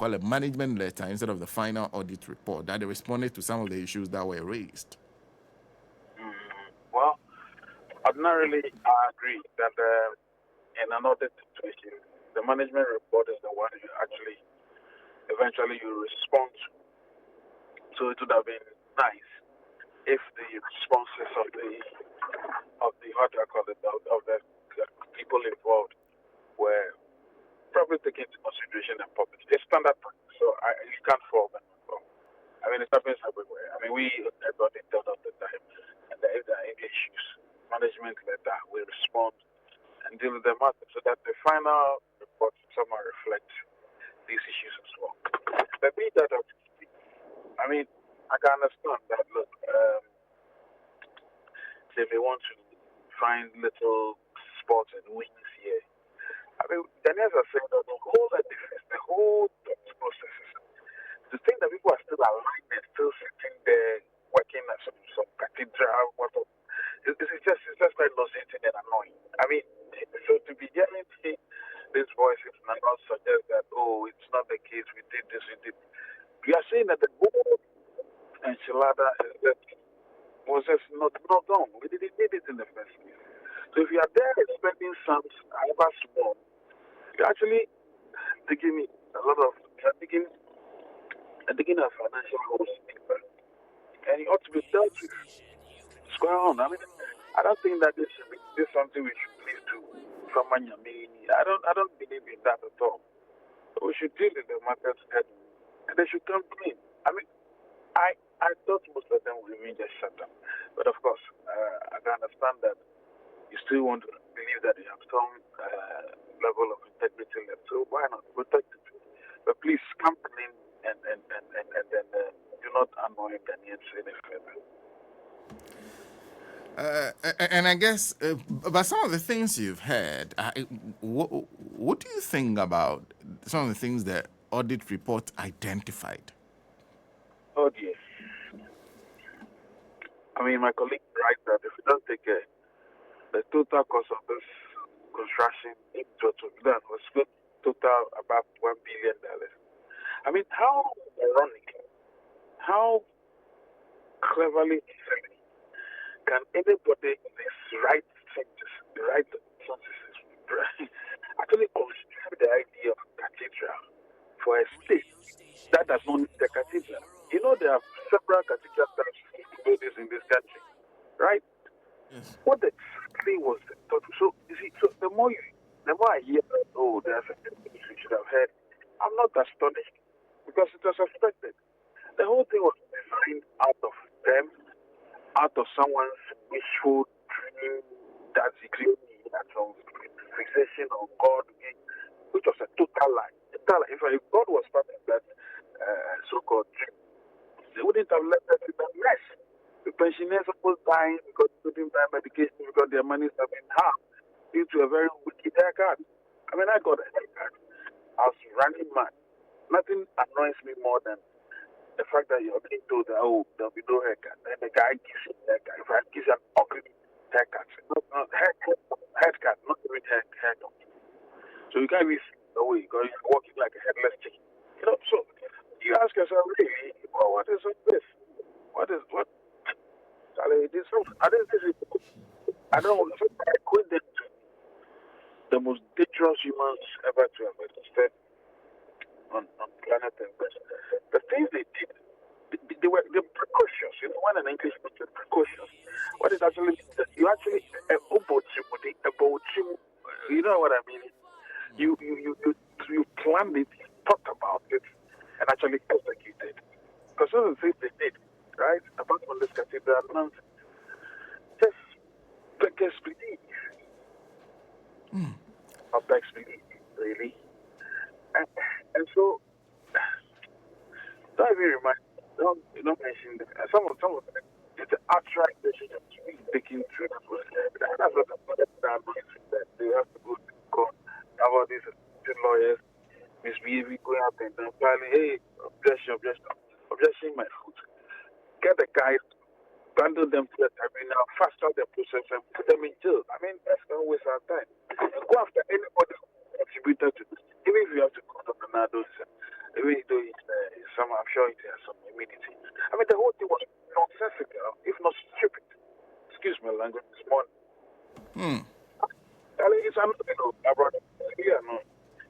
call a management letter instead of the final audit report, that they responded to some of the issues that were raised? Well, ordinarily, I agree that in an audit situation, the management report is the one you actually eventually you respond to. So it would have been nice if the responses of the what do I call it of the people involved were probably taken into consideration and published. It's standard practice, so you can't fault them. I mean, it happens everywhere. I mean, we got it done all the time, and if there are any issues, management letter will respond and deal with the matter so that the final report somehow reflects these issues as well. But be that as it may, I mean, I can understand that. Look, they may want to find little spots and wins here. I mean, Daniels are saying that the whole defense, the whole thought process is the thing that people are still alive and still sitting there working at some cathedral. It's just quite nauseating and annoying. I mean, so to be hearing these voices and not suggest that, oh, it's not the case, we did this, we did. We are saying that the whole enchilada was just not done. We didn't need it in the first place. So if you are there expecting sums, however small, you're actually taking a lot of, you're taking a financial host deeper. And it ought to be dealt with. Square on. I mean, I don't think that this is something we should please do from Miami. I don't believe in that at all. We should deal with the matters head, and they should come clean. I mean, I thought most of them would remain just shut down. But of course, I can understand that you still want to believe that you have some level of integrity left. So why not protect it? But please come clean and then do not annoy Ghanaians any further. And I guess, but some of the things you've heard, what do you think about some of the things that audit report identified? Oh dear. I mean, my colleague writes that if we don't take care, the total cost of this construction in total was total about $1 billion. I mean, how ironic, how cleverly can anybody in this right senses, the right senses, actually consider the idea of cathedral for a state that does not need the cathedral? You know, there are several cathedrals that do this in this country, right? Yes. What exactly was the thought? So you see, so the more I hear, oh, there's a thing we should have heard, I'm not astonished because it was expected. The whole thing was designed out of them, out of someone's wishful dream that secretly had some fixation on God, which was a total lie. If God was part of that so-called dream, they wouldn't have left us in that mess. The pensioners are all dying because they couldn't buy medication because their money have been halved due to a very wicked haircut. I mean, I got a haircut. I was running mad. Nothing annoys me more than the fact that you're being told that, oh, there'll be no haircut. Then the guy gives you a haircut. If I gives you an ugly haircut, not haircut, not even haircut. So you can't be away because you're walking like a headless chicken. You know, so you ask yourself, really, well, what is this? What? I don't know. I equate them to the most dangerous humans ever to have existed on planet Earth. The things they did, they were precocious. You know, when an English puts it, precocious, what it actually means is that you actually you know what I mean? You planned it, you thought about it, and actually executed. Because some of the things they did, right, apart from this cathedral, just beggars belief. Or beggars belief, really. And so, don't even remind, don't mention some of them. It's an outright decision to be taken through that process. That's what that they have to go to court. About these lawyers misbehaving, going out and then filing, hey, objection, my foot. Get the guys, bundle them to the tribunal, fast track the process, and put them in jail. I mean, that's not waste our time. And go after anybody who contributed to this. Even if you have to go to Bernardo's, Even though some, I'm sure it has some immunity. I mean, the whole thing was nonsensical, if not stupid. Excuse my language this morning. It's another thing, my brother. Yeah, no.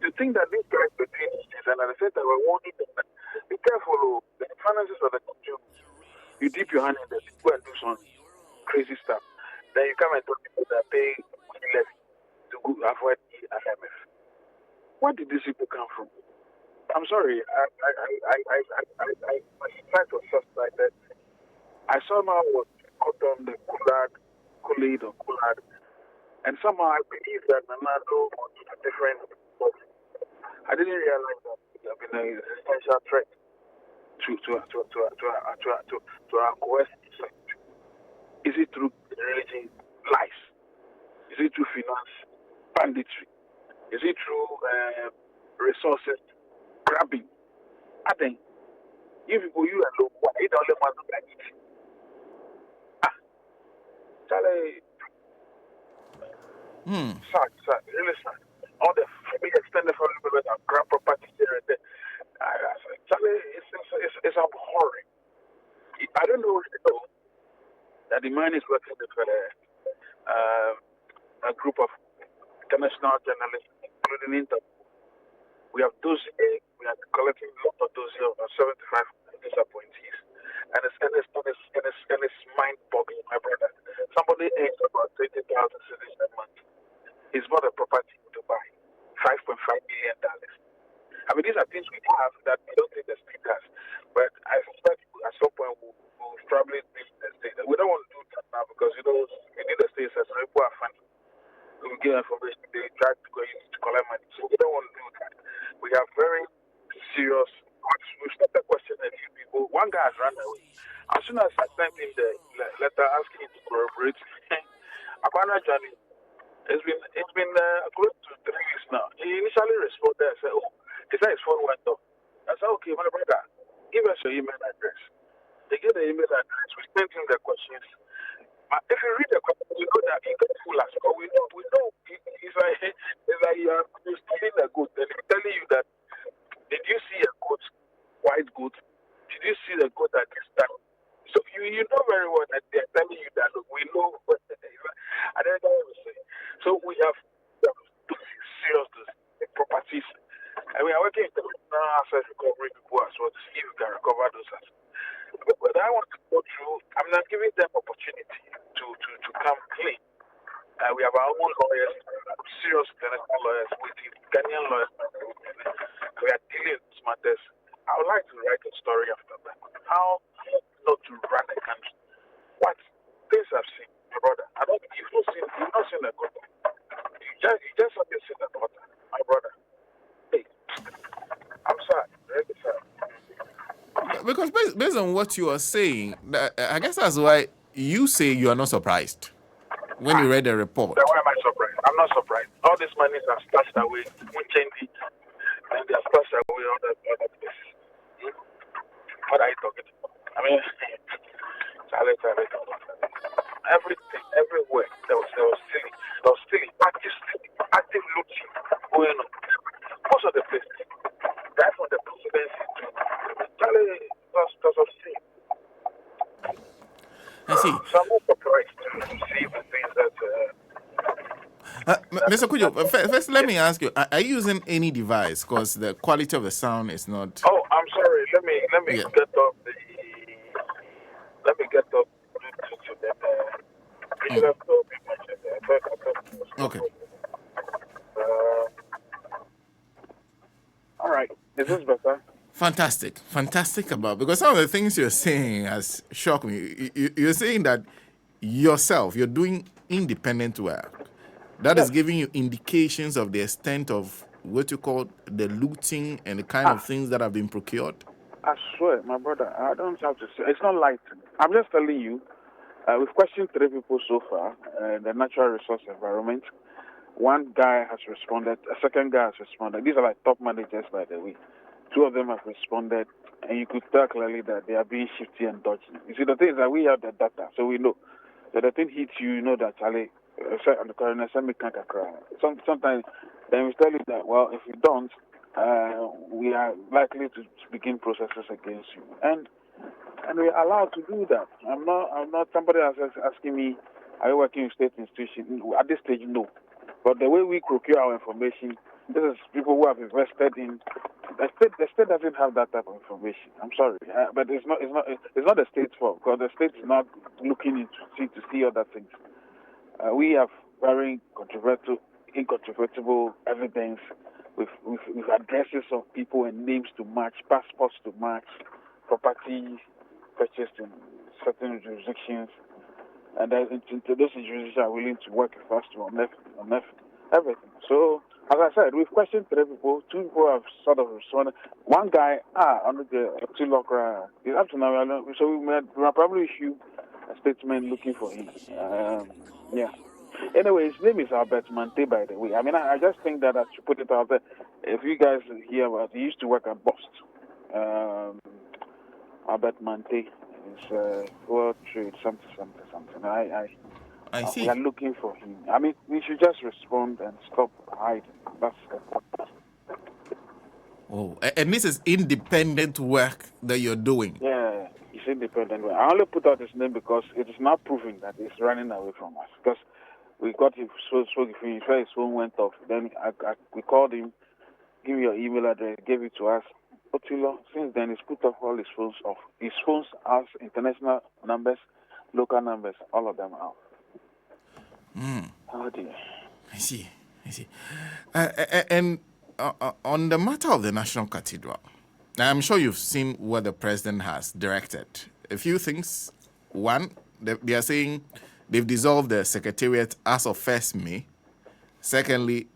You think that these guys are doing this, and at the same time, we're warning them that be careful, the finances of the country. You dip your hand in this, go and do some crazy stuff. Then you come and tell people that pay less to go avoid the IMF. Where did these people come from? I'm sorry, my sight was just like that. I somehow was caught on the Kool-Aid or Kool-Aid, and somehow I believe that Nanado was a different. But I didn't realize that it had been an existential threat to our cohesive. Is it through religion lies? Is it through finance banditry? Is it through resources grabbing? I think if you go you alone, what $8 month like it? Ah, Charlie, sad, really sad. All the family extended family members have grab property here and there. Charlie, it's abhorrent. I don't know if you know that the man is working with a group of international journalists, including Interpol. We have dossier, we are collecting a lot of dossier of 75 disappointees. And it's mind-boggling, my brother. Somebody earns about 20,000 cedis a month. He's bought a property in Dubai, $5.5 million. I mean, these are things we have that we don't think the state has. But I suspect at some point we'll probably need the state. We don't want to do that now because, we need the state as people are funny. We will give information, they try to go in to collect money. So we don't want to do that. We have very serious. We started questioning a few people. One guy has run away. As soon as I sent him the letter asking him to corroborate, Akwana Johnny, it's been close to 3 weeks now. He initially responded and said, he said his phone went off. I said, okay, my brother, give us your email address. They get the email address. We sent him the questions. If you read the question, you know that he can fool us. But we know it's like you're stealing a goat. And he's telling you that, did you see a goat, white goat? Did you see the goat at this time? So you know very well that they're telling you that, look, we know what I don't know what to say. So we have serious properties. And we are working with the asset recovery people as well to see if we can recover those assets. But I want to go through, I'm not giving them opportunity to come clean. We have our own lawyers, serious international lawyers, with Ghanaian lawyers. We are dealing with matters. I would like to write a story after that. How not to run a country. What things I've seen, my brother. You've not seen a good one. You just haven't seen a daughter, my brother. Hey, I'm sad, really sad. Because based on what you are saying, I guess that's why you say you are not surprised when you read the report. Why am I surprised? I'm not surprised. All these monies are stashed away, and they are stashed away on the other places. What are you talking about? I mean, Charlie. Everything, everywhere, there was stealing, active looting going on. Most of the places, right from the presidency to Charlie, because of sin. I see. So I'm not surprised to see the things that. Mr. Cudjoe, first let me ask you: are you using any device? Because the quality of the sound is not. Oh, I'm sorry. Let me get up the. Let me get up to the. You should have told me much. Okay. All right. Is this better? Fantastic about, because some of the things you're saying has shocked me. You're saying that you're doing independent work. That is giving you indications of the extent of what you call the looting and the kind of things that have been procured. I swear, my brother, I don't have to say. It's not light. I'm just telling you. We've questioned 3 people so far. The natural resource environment. One guy has responded. A second guy has responded. These are like top managers, by the way. 2 of them have responded, and you could tell clearly that they are being shifty and dodgy. You see, the thing is that we have the data, so we know. So the thing hits you, you know that, Charlie, on the coroner, sometimes then we tell you that, well, if you don't, we are likely to begin processes against you. And we are allowed to do that. I'm not somebody else asking me, are you working in state institution? At this stage, no. But the way we procure our information, this is people who have invested in the state doesn't have that type of information. I'm sorry, but it's not the state's fault, because the state's not looking into to see other things. We have very incontrovertible evidence with addresses of people and names to match, passports to match, property purchased in certain jurisdictions, and those jurisdictions are willing to work with us to unearth everything. So, as I said, we've questioned 3 people. 2 people have sort of responded. One guy, under the Tilokra, is up to now. So we might probably issue a statement looking for him. Yeah. Anyway, his name is Albert Mante, by the way. I mean, I just think that I should put it out there. If you guys hear about, he used to work at Bost. Albert Mante is World Trade something. I see. We are looking for him. I mean, we should just respond and stop hiding. That's the point. Oh, and this is independent work that you're doing. Yeah, it's independent work. I only put out his name because it is not proving that he's running away from us. Because we got him, spoke with him, his phone went off. Then we called him, give me your email address, gave it to us. Otilo, since then, he's put off all his phones off. His phones has international numbers, local numbers, all of them out. Oh dear. I see. And on the matter of the National Cathedral, I'm sure you've seen what the president has directed. A few things. One, they are saying they've dissolved the secretariat as of 1st May. Secondly,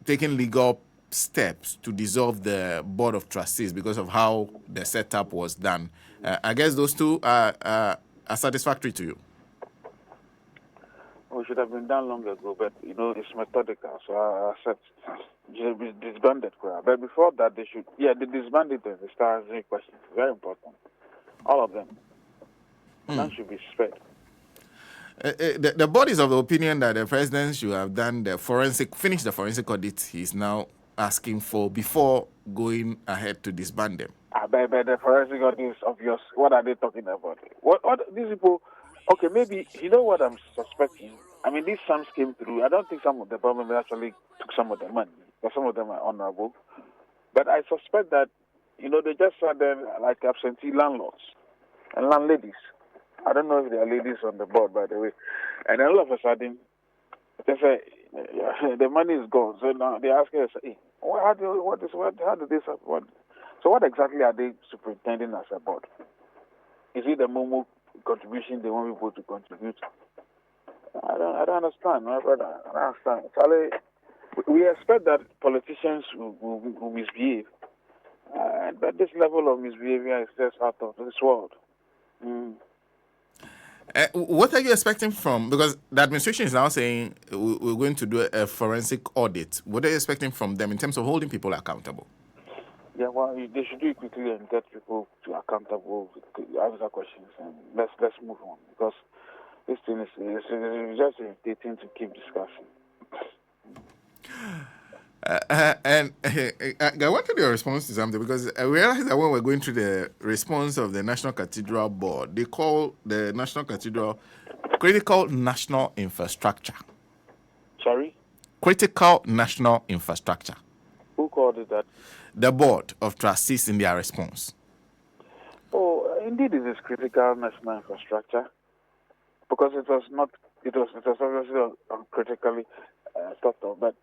taking legal steps to dissolve the board of trustees because of how the setup was done. I guess those 2 are satisfactory to you. We should have been done long ago, but it's methodical, so I accept it. Be disbanded, but before that, they disbanded them. They start asking questions. Very important. All of them. None should be spared. The board is of the opinion that the president should have done finished the forensic audit he's now asking for before going ahead to disband them. But the forensic audit is obvious. What are they talking about? What these people? Okay, maybe what I'm suspecting. I mean, these sums came through. I don't think some of the government actually took some of the money, because some of them are honorable. But I suspect that they just sat there like absentee landlords and landladies. I don't know if there are ladies on the board, by the way. And then all of a sudden, they say the money is gone. So now they ask us, hey, how did this happen? So what exactly are they superintending as a board? Is it the Momo contribution they want people to contribute? I don't understand, my brother. I don't understand. Charlie, we expect that politicians will misbehave. But this level of misbehavior is just out of this world. What are you expecting from, because the administration is now saying we're going to do a forensic audit. What are you expecting from them in terms of holding people accountable? Yeah, well, they should do it quickly and get people to accountable, answer questions, and let's move on, because this thing is just irritating to keep discussing. And I wanted your response to something, because I realized that when we're going through the response of the National Cathedral Board, they call the National Cathedral critical national infrastructure. Sorry? Critical national infrastructure. Who called it that? The Board of Trustees in their response. Oh, indeed it is critical national infrastructure, because it was obviously critically thought of, but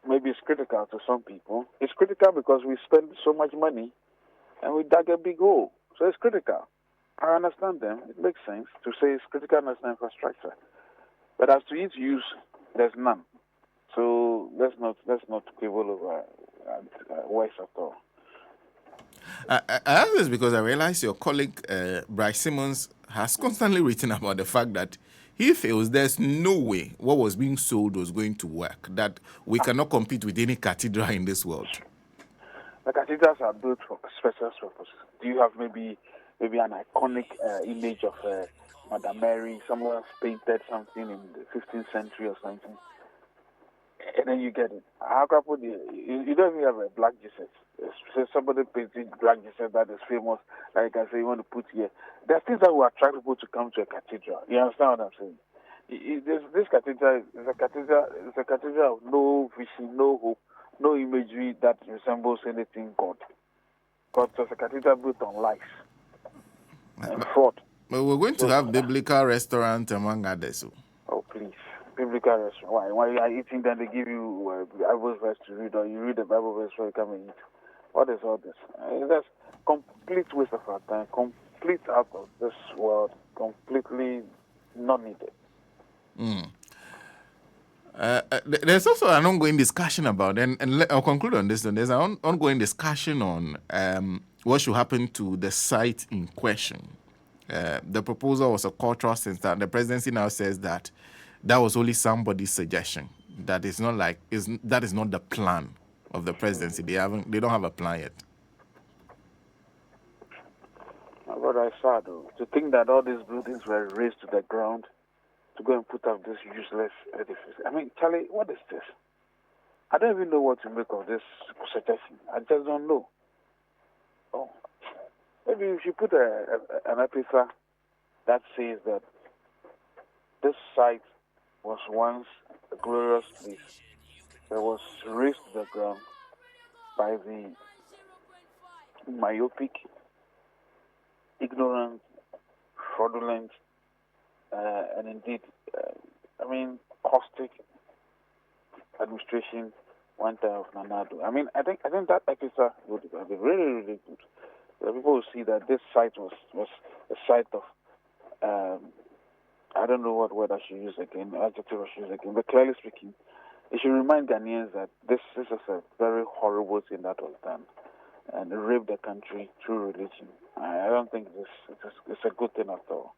maybe it's critical to some people. It's critical because we spend so much money and we dug a big hole. So it's critical. I understand them. It makes sense to say it's critical national infrastructure. But as to its use, there's none. So let's not quibble over words at all. I ask this because I realize your colleague Bryce Simmons has constantly written about the fact that he feels there's no way what was being sold was going to work, that we cannot compete with any cathedral in this world. The cathedrals are built for special purposes. Do you have maybe an iconic image of Mother Mary? Someone has painted something in the 15th century or something. and then you get it. How can I put it? You don't even have a black Jesus. Say somebody painted black Jesus that is famous, like I say, you want to put here. There are things that will attract people to come to a cathedral. You understand what I'm saying? This cathedral is a cathedral. It's a cathedral of no vision, no hope, no imagery that resembles anything God. Because it's a cathedral built on lies and fraud. But we're going to have biblical restaurant among others. Oh, please. Biblical restaurant. Why? While you are eating, then they give you Bible verse to read, or you read the Bible verse before you come and eat. What is all this? That's complete waste of our time, complete out of this world, completely not needed. There's also an ongoing discussion about, and I'll conclude on this. There's an ongoing discussion on what should happen to the site in question. The proposal was a cultural center. The presidency now says that was only somebody's suggestion. That is not that is not the plan of the presidency. They don't have a plan yet. But I saw though, to think that all these buildings were razed to the ground to go and put up this useless edifice. I mean, Charlie, what is this? I don't even know what to make of this suggestion. I just don't know. Oh, maybe if you put an episode that says that this site was once a glorious place that was razed to the ground by the myopic, ignorant, fraudulent, and indeed, caustic administration one time of Nanado. I think that episode would be really, really good. The people will see that this site was a site of, I don't know what word I should use again, adjective I should use again, but clearly speaking, it should remind Ghanaians that this is a very horrible thing that was done, and it raped the country through religion. I don't think it's a good thing at all.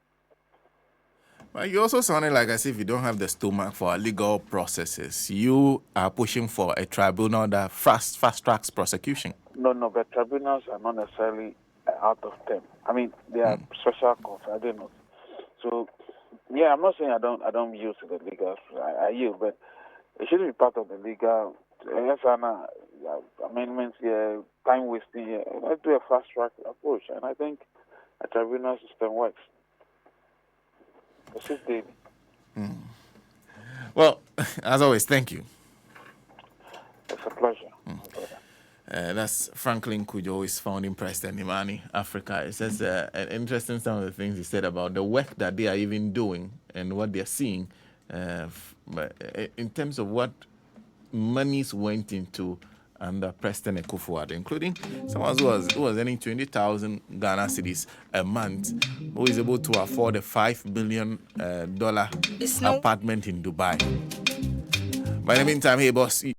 But you also sounded like as if you don't have the stomach for legal processes. You are pushing for a tribunal that fast tracks prosecution. No, but tribunals are not necessarily out of term. They are special courts. I don't know. So, yeah, I'm not saying I don't yield to the legal. I yield, but it shouldn't be part of the legal. Amendments here, time wasting here. Let's do a fast track approach, and I think a tribunal system works. It's daily. Well, as always, thank you. It's a pleasure. That's Franklin Cudjoe, is founding president IMANI Africa. It says an interesting some of the things he said about the work that they are even doing and what they're seeing. But in terms of what monies went into under President Akufo-Addo, including someone who was earning 20,000 Ghana cedis a month, who is able to afford a $5 billion apartment in Dubai. By the meantime, hey boss.